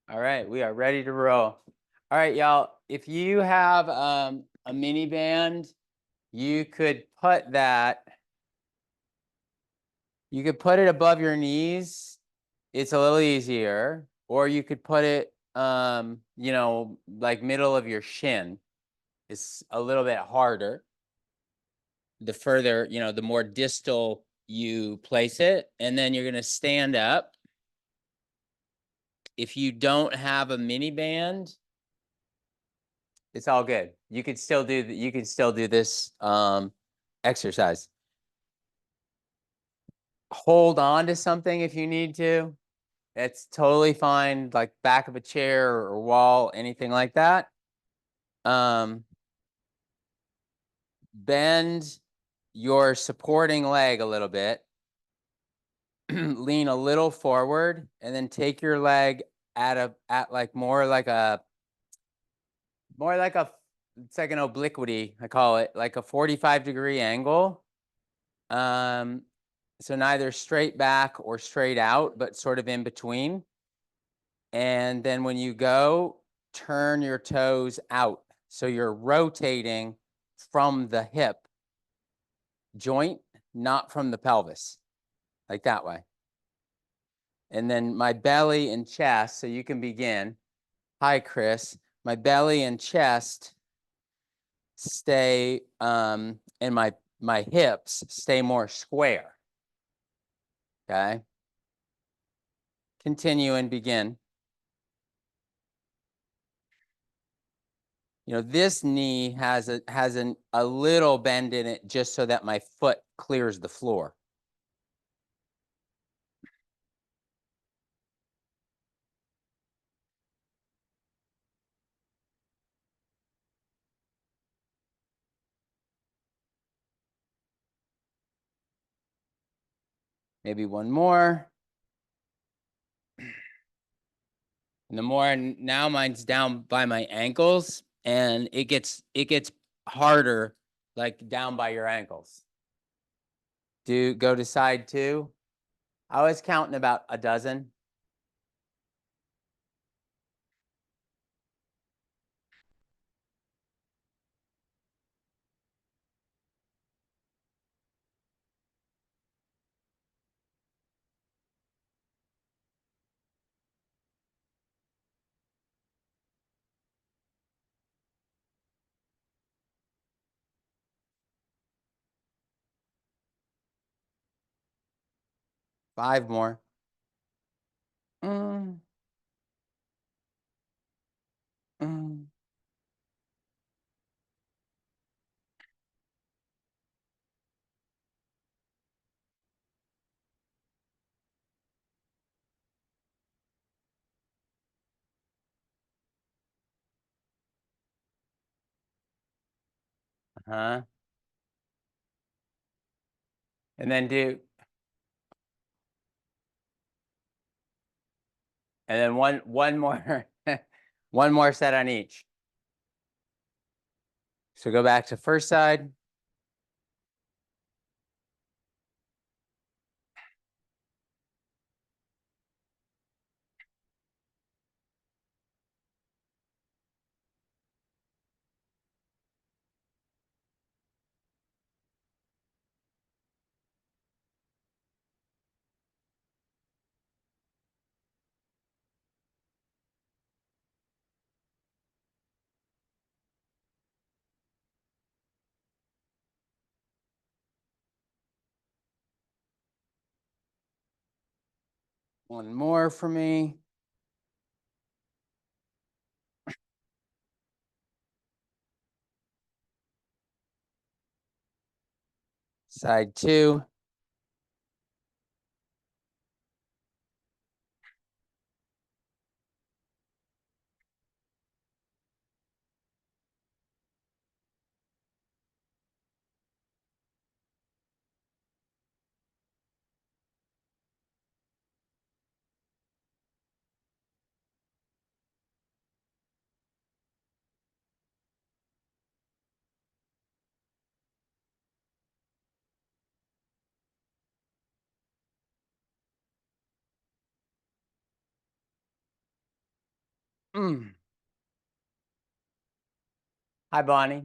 All right, we are ready to roll. All right, y'all. If you have a mini band, you could put it above your knees. It's a little easier. Or you could put it, like middle of your shin. It's a little bit harder. The further, the more distal you place it, and then you're going to stand up. If you don't have a mini band, it's all good. You could still do this exercise. Hold on to something if you need to. It's totally fine, like back of a chair or wall, anything like that. Bend your supporting leg a little bit. Lean a little forward, and then take your leg at like more like a it's like an obliquity, I call it, like a 45-degree angle. So neither straight back or straight out, but sort of in between. And then when you go, turn your toes out. So you're rotating from the hip joint, not from the pelvis, like that way. And then my belly and chest, so you can begin. Hi, Chris. My belly and chest stay, and my hips stay more square. Okay. Continue and begin. This knee has a little bend in it just so that my foot clears the floor. Maybe one more. And the more, now mine's down by my ankles, and it gets harder, like down by your ankles. Go to side 2. I was counting about a dozen. Five more. Mm, mm. Uh-huh. And then one more one more set on each. So go back to first side. One more for me. Side 2. Hi, Bonnie.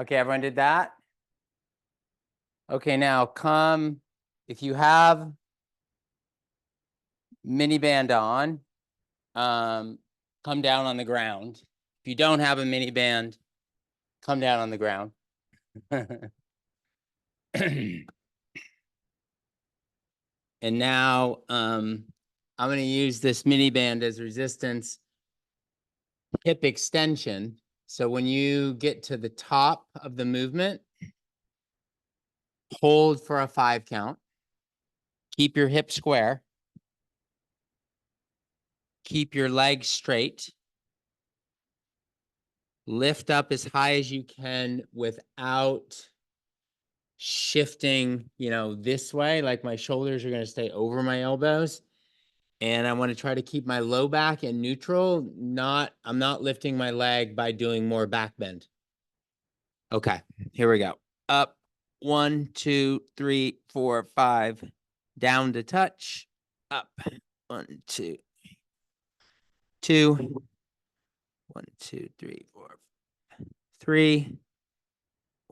Okay, everyone did that? Okay, now come, if you have mini band on, come down on the ground. If you don't have a mini band, come down on the ground. And now I'm going to use this mini band as resistance hip extension. So when you get to the top of the movement, hold for a 5 count. Keep your hip square. Keep your legs straight. Lift up as high as you can without shifting, this way. Like my shoulders are going to stay over my elbows. And I want to try to keep my low back in neutral. I'm not lifting my leg by doing more back bend. Okay, here we go. Up, 1, 2, 3, 4, 5. Down to touch. Up, 1, 2, 2. 1, 2, 3, 4, 3.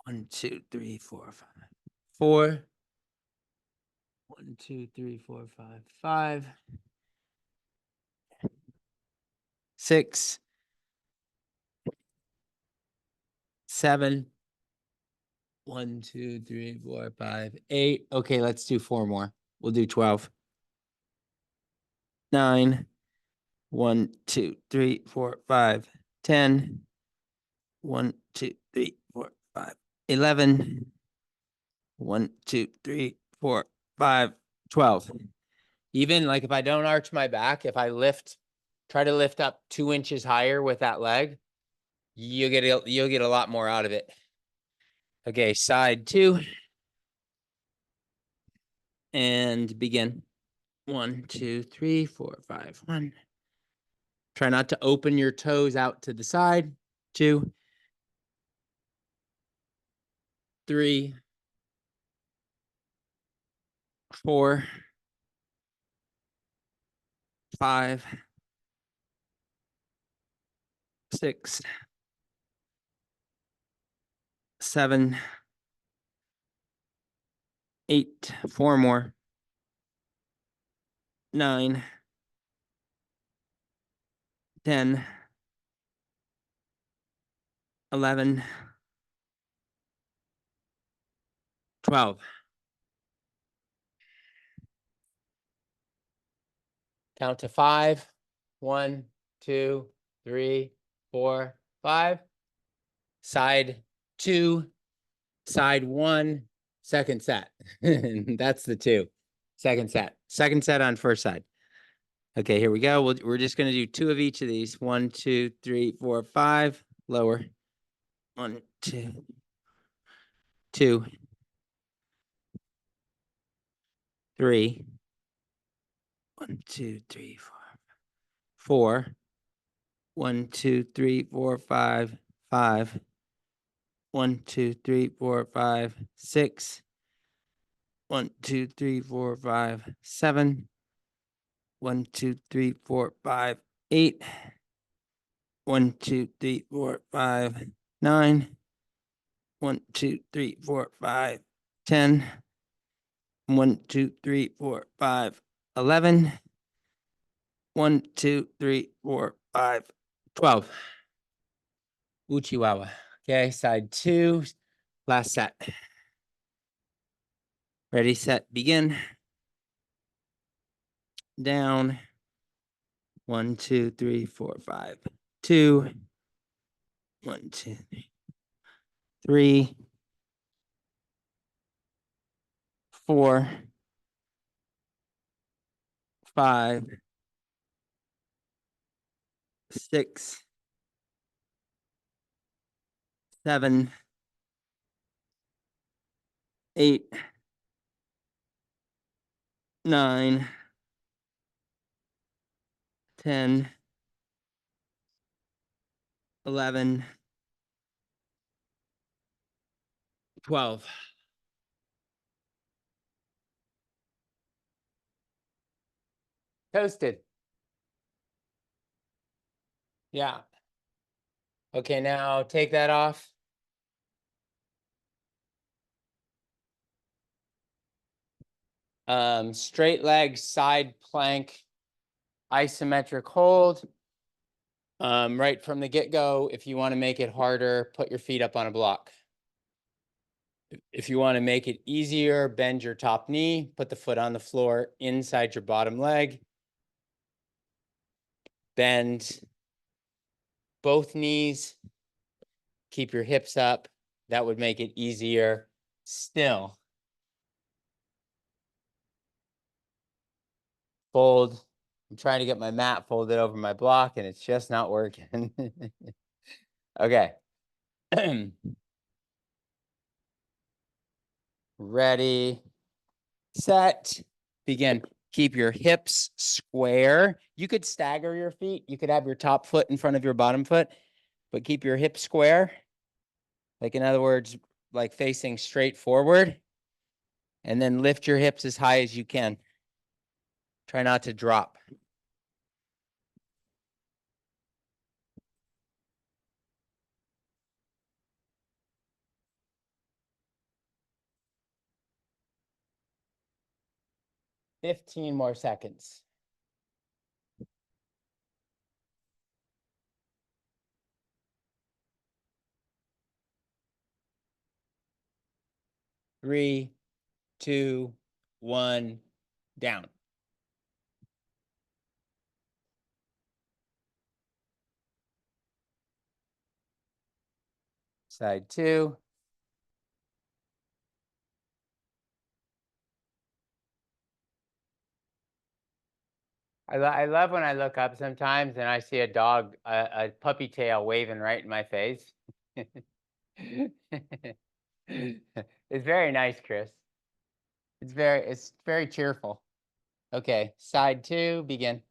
1, 2, 3, 4, 5. 4. 1, 2, 3, 4, 5. 5. 6. 7. 1, 2, 3, 4, 5, 8. Okay, let's do 4 more. We'll do 12. 9. 1, 2, 3, 4, 5. 10. 1, 2, 3, 4, 5. 11. 1, 2, 3, 4, 5. 12. Even like if I don't arch my back, if I try to lift up 2 inches higher with that leg, you'll get a lot more out of it. Okay, side 2. And begin. 1, 2, 3, 4, 5. 1. Try not to open your toes out to the side. 2. 3. 4. 5. 6. 7. 8. 4 more. 9. 10. 11. 12. Count to 5. 1, 2, 3, 4, 5. Side 2, side 1, second set. That's the 2. Second set. Second set on first side. Okay, here we go. We're just going to do 2 of each of these. 1, 2, 3, 4, 5. Lower. 1, 2, 2, 3. 1, 2, 3, 4. 4. 1, 2, 3, 4, 5. 5. 1, 2, 3, 4, 5. 6. 1, 2, 3, 4, 5. 7. 1, 2, 3, 4, 5. 8. 1, 2, 3, 4, 5. 9. 1, 2, 3, 4, 5. 10. 1, 2, 3, 4, 5. 11. 1, 2, 3, 4, 5. 12. Ooh, Chihuahua. Okay, side 2. Last set. Ready, set, begin. Down. 1, 2, 3, 4, 5. 2. 1, 2, 3. 4. 5. 6. 7. 8. 9. 10. 11. 12. Toasted. Yeah. Okay, now take that off. Straight leg, side plank, isometric hold. Right from the get-go, if you want to make it harder, put your feet up on a block. If you want to make it easier, bend your top knee, put the foot on the floor inside your bottom leg. Bend both knees, keep your hips up. That would make it easier still. Fold. I'm trying to get my mat folded over my block and it's just not working. Okay. Ready, set, begin. Keep your hips square. You could stagger your feet. You could have your top foot in front of your bottom foot, but keep your hips square. Like, in other words, like facing straight forward. And then lift your hips as high as you can. Try not to drop. $15 more seconds. Three, two, one, down. Side two. I love when I look up sometimes and I see a dog, a puppy tail waving right in my face. It's very nice, Chris. It's very cheerful. Okay, side two, begin.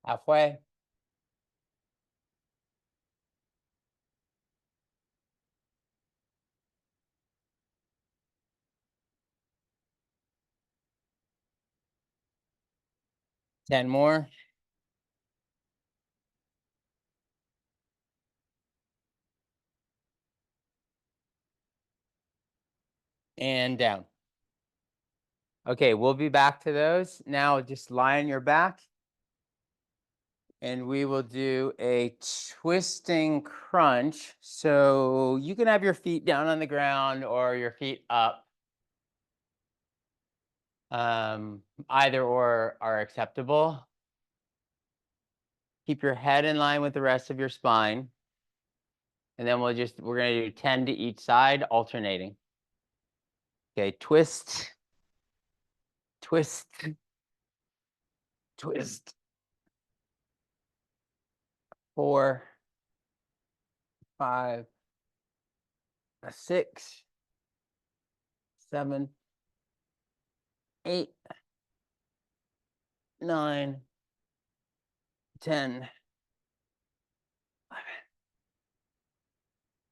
Halfway. Ten more. And down. Okay, we'll be back to those. Now just lie on your back. And we will do a twisting crunch. So you can have your feet down on the ground or your feet up. Either or are acceptable. Keep your head in line with the rest of your spine. And then we're going to do 10 to each side, alternating. Okay, twist, twist, twist. 4, 5, 6, 7, 8, 9, 10, 11,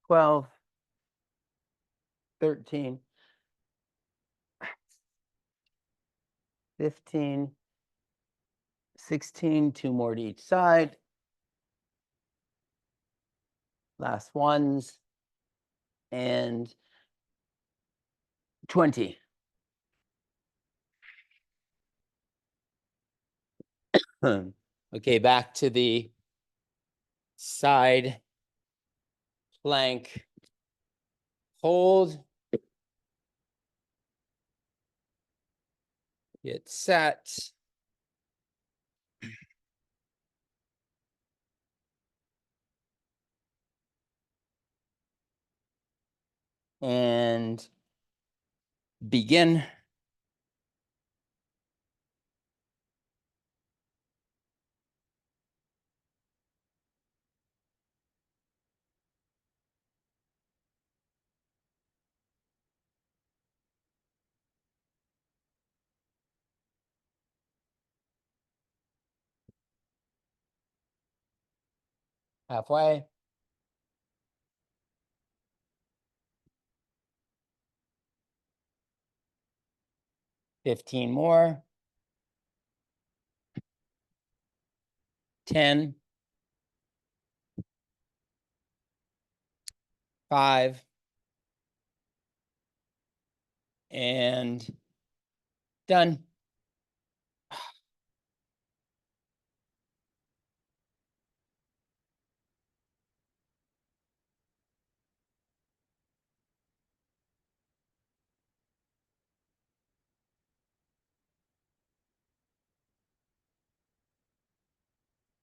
12, 13, 15, 16, 2 more to each side. Last ones. And 20. Okay, back to the side plank hold. Get set. And begin. Halfway. $15 more. 10. 5. And done.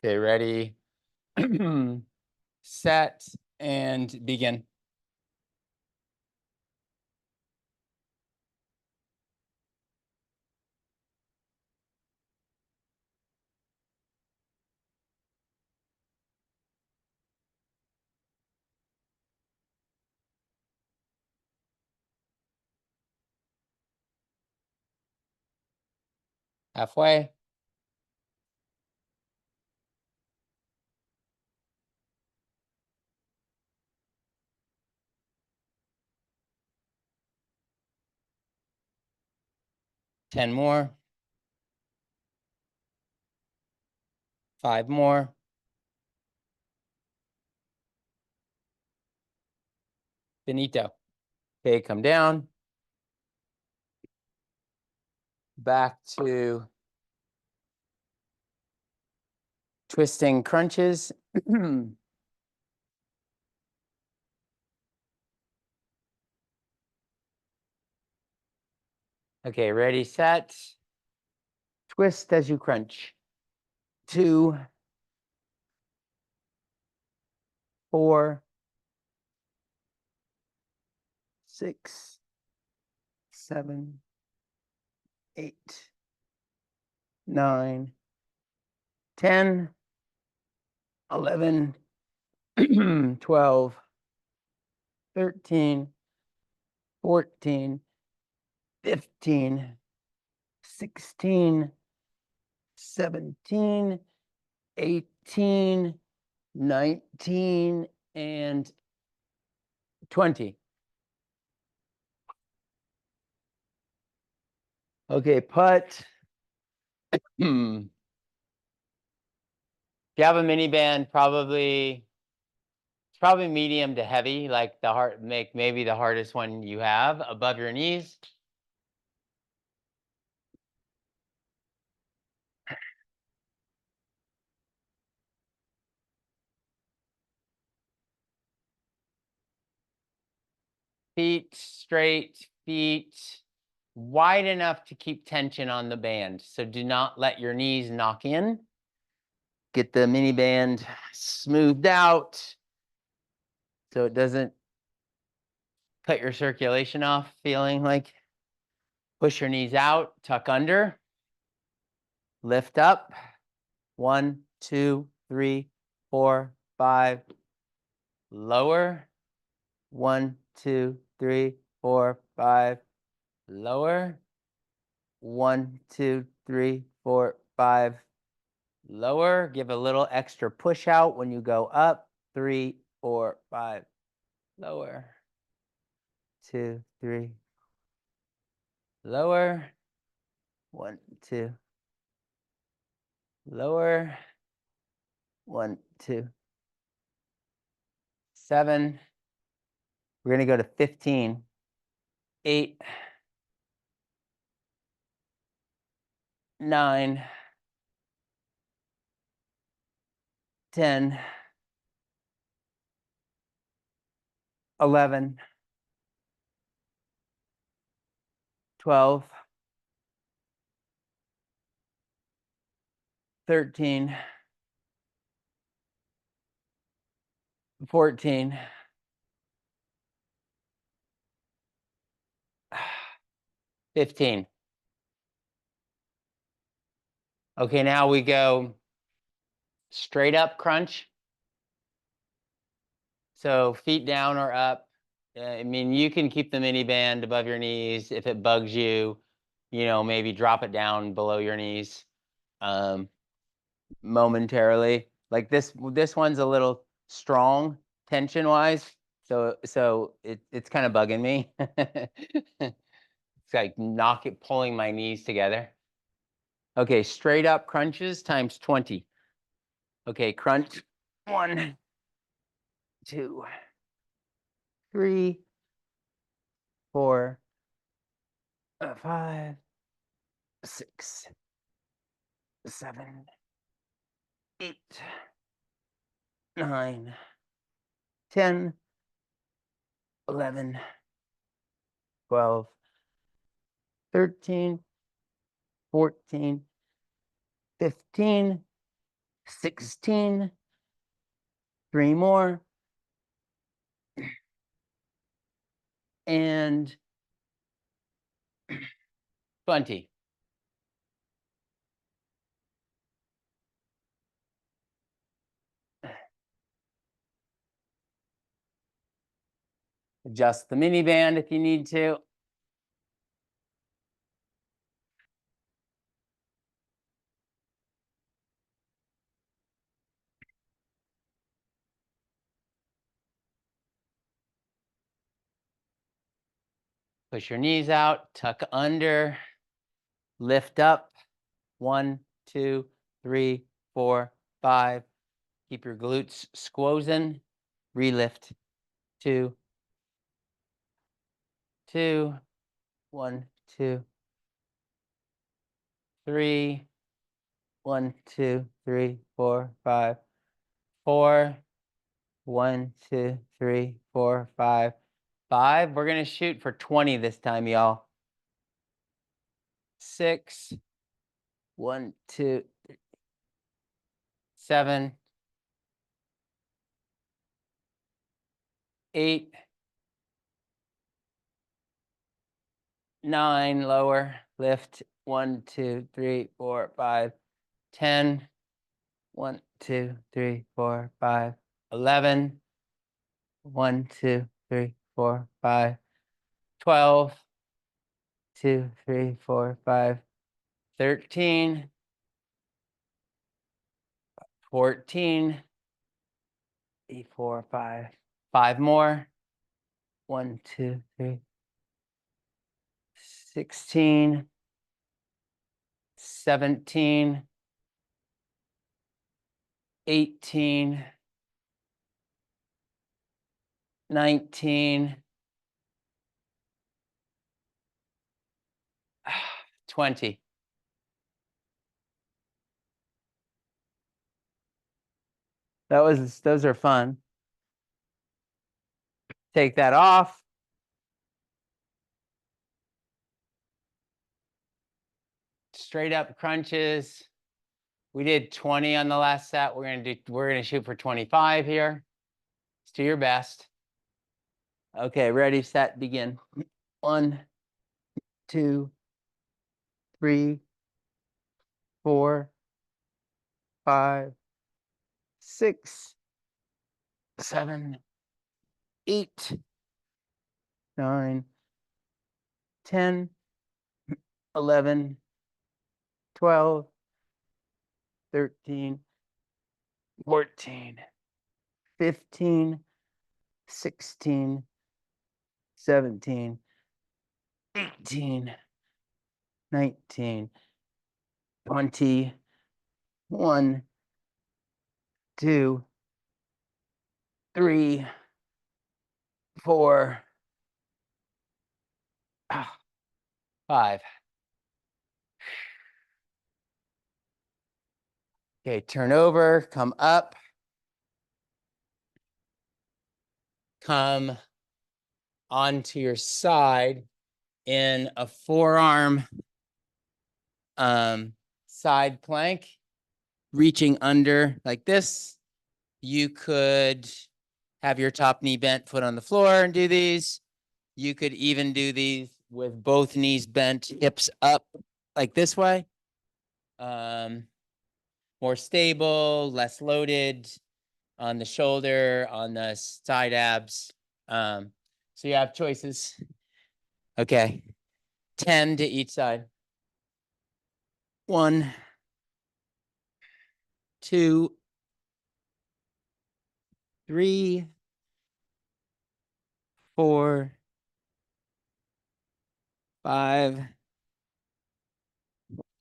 Okay, ready, set, and begin. Halfway. $10 more. 5 more. Finito. Okay, come down. Back to twisting crunches. Okay, ready, set. Twist as you crunch. 2, 4, 6, 7, 8, 9, 10, 11, 12, 13, 14, 15, 16, 17, 18, 19, and 20. Okay, putt. If you have a mini band, probably medium to heavy, like the hard, maybe the hardest one you have above your knees. Feet straight, feet wide enough to keep tension on the band. So do not let your knees knock in. Get the mini band smoothed out so it doesn't cut your circulation off, feeling like push your knees out, tuck under, lift up. 1, 2, 3, 4, 5. Lower. 1, 2, 3, 4, 5. Lower. 1, 2, 3, 4, 5. Lower. Give a little extra push out when you go up. 3, 4, 5. Lower. 2, 3. Lower. 1, 2. Lower. 1, 2. 7. We're going to go to 15. 8. 9. 10. 11. 12. 13. 14. 15. Okay, now we go straight up crunch. So feet down or up. I mean, you can keep the mini band above your knees. If it bugs you, maybe drop it down below your knees momentarily. Like this one's a little strong tension wise. So it's kind of bugging me. It's like pulling my knees together. Okay, straight up crunches times 20. Okay, crunch. 1, 2, 3, 4, 5, 6, 7, 8, 9, 10, 11, 12, 13, 14, 15, 16, 3 more, and 20. Adjust the mini band if you need to. Push your knees out, tuck under, lift up. 1, 2, 3, 4, 5. Keep your glutes squozen. Relift. 2, 2, 1, 2, 3, 1, 2, 3, 4, 5, 4, 1, 2, 3, 4, 5, 5. We're gonna shoot for 20 this time, y'all. 6, 1, 2, 7, 8, 9, lower, lift. 1, 2, 3, 4, 5, 10. 1, 2, 3, 4, 5, 11. 1, 2, 3, 4, 5, 12. 2, 3, 4, 5, 13, 14, 3, 4, 5, 5 more. 1, 2, 3, 16, 17, 18, 19, 20. Those are fun. Take that off. Straight up crunches. We did 20 on the last set. We're gonna shoot for 25 here. Let's do your best. Okay, ready, set, begin. 1, 2, 3, 4, 5, 6, 7, 8, 9, 10, 11, 12, 13, 14, 15, 16, 17, 18, 19, 20, 1, 2, 3, 4, 5. Okay, turn over, come up, come onto your side in a forearm side plank, reaching under like this. You could have your top knee bent, foot on the floor and do these. You could even do these with both knees bent, hips up like this way. More stable, less loaded on the shoulder, on the side abs. So you have choices. Okay, 10 to each side. 1, 2, 3, 4, 5,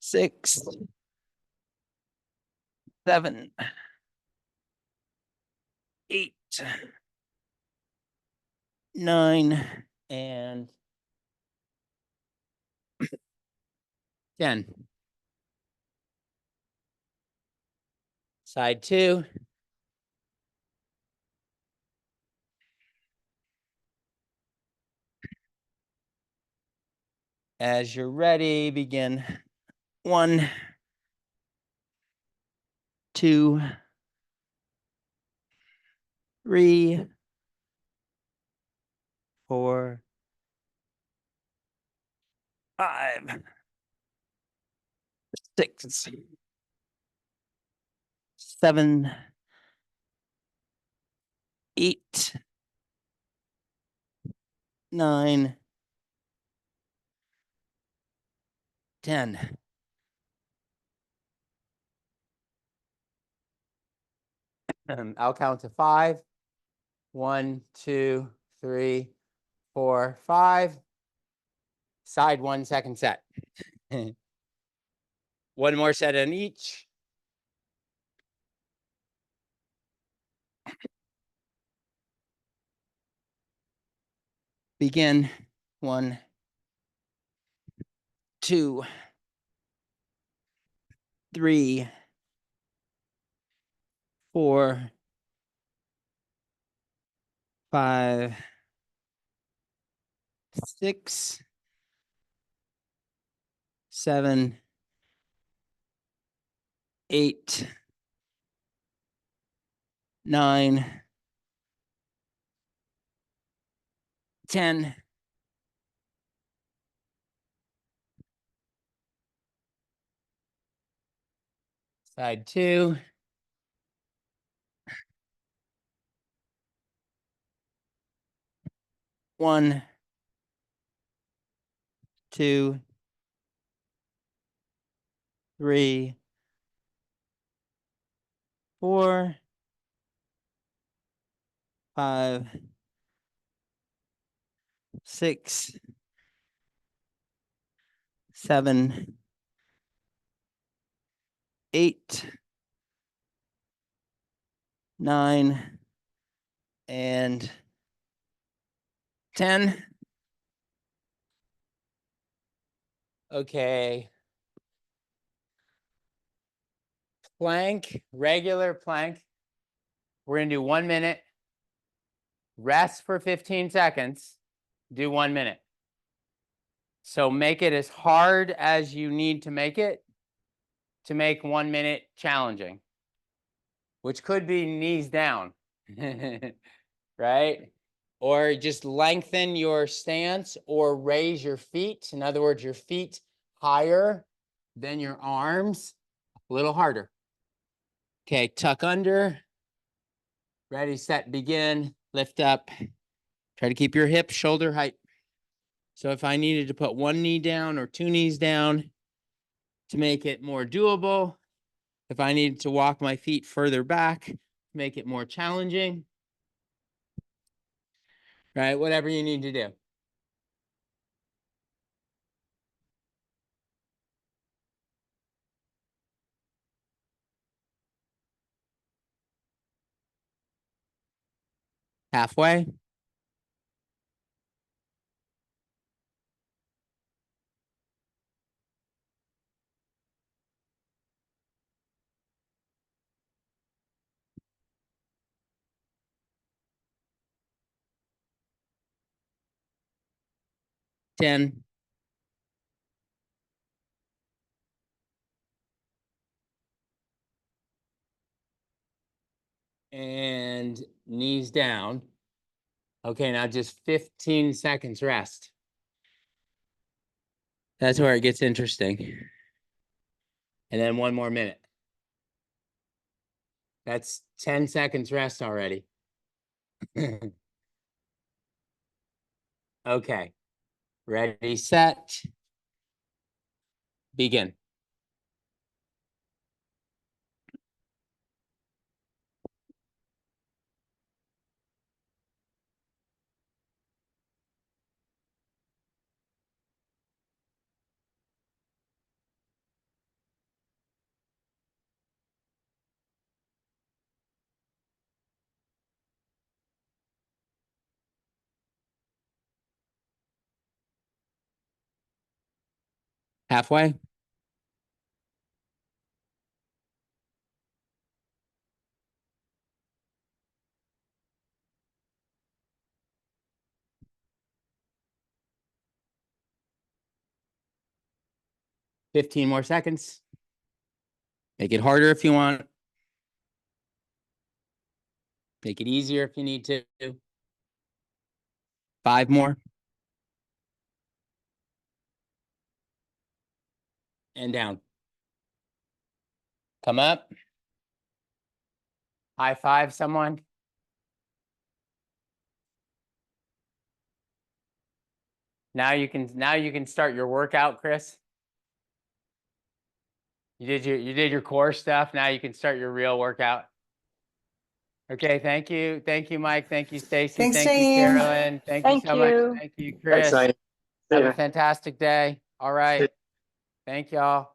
6, 7, 8, 9, and 10. Side 2. As you're ready, begin. 1, 2, 3, 4, 5, 6, 7, 8, 9, 10. I'll count to 5. 1, 2, 3, 4, 5. Side 1, second set. One more set on each. Begin. 1, 2, 3, 4, 5, 6, 7, 8, 9, 10. Side 2. 1, 2, 3, 4, 5, 6, 7, 8, 9, and 10. Okay. Plank, regular plank. We're going to do 1 minute. Rest for 15 seconds. Do 1 minute. So make it as hard as you need to make it to make 1 minute challenging, which could be knees down, right? Or just lengthen your stance or raise your feet. In other words, your feet higher than your arms, a little harder. Okay, tuck under. Ready, set, begin. Lift up. Try to keep your hips shoulder height. So if I needed to put 1 knee down or 2 knees down to make it more doable, if I needed to walk my feet further back to make it more challenging, right? Whatever you need to do. Halfway. Ten. And knees down. Okay, now just 15 seconds rest. That's where it gets interesting. And then 1 more minute. That's 10 seconds rest already. Okay. Ready, set, begin. Halfway. $15 more seconds. Make it harder if you want. Make it easier if you need to. 5 more. And down. Come up. High five someone. Now you can start your workout, Chris. You did your core stuff. Now you can start your real workout. Okay, thank you. Thank you, Mike. Thank you, Stacy. Thanks, Thank you, Naime. Carolyn. Thank you so much. Thank you, Chris. Thanks, Naime. Have a fantastic day. All right. Thank y'all.